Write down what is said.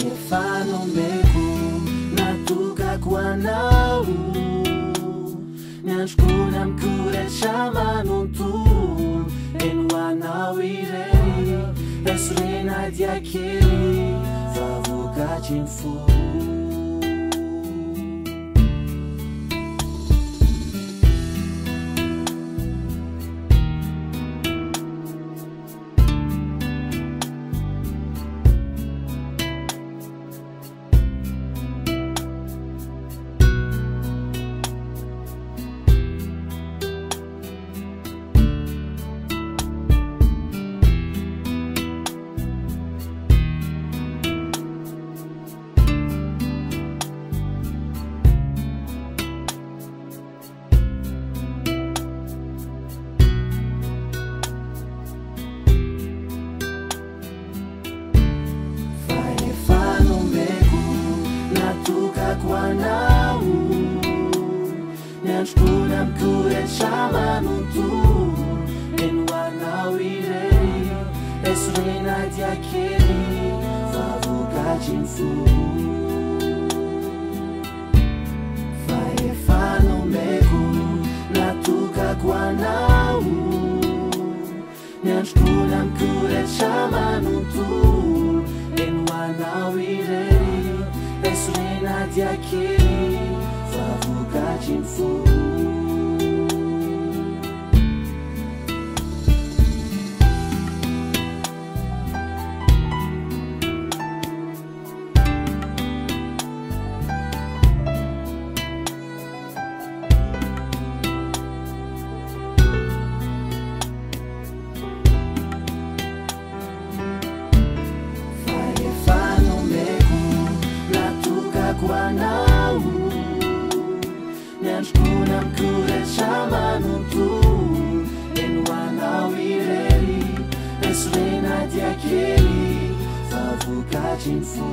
Fanomeko natokako anao miandrokony amikoretra manontolo eno anao iray esorena dia kely fa vokatriny fo anao miandrokony amikoretra manontolo eno anao iray esorena dia kely fa vokatriny fo fa efa nomeko natokako anao miandrokony amikoretra manontolo eno anao iray esorena dia kely fa vokatriny fo anao miandrokony amikoretra manontolo eno anao iray esorena dia kely fa vokatriny fo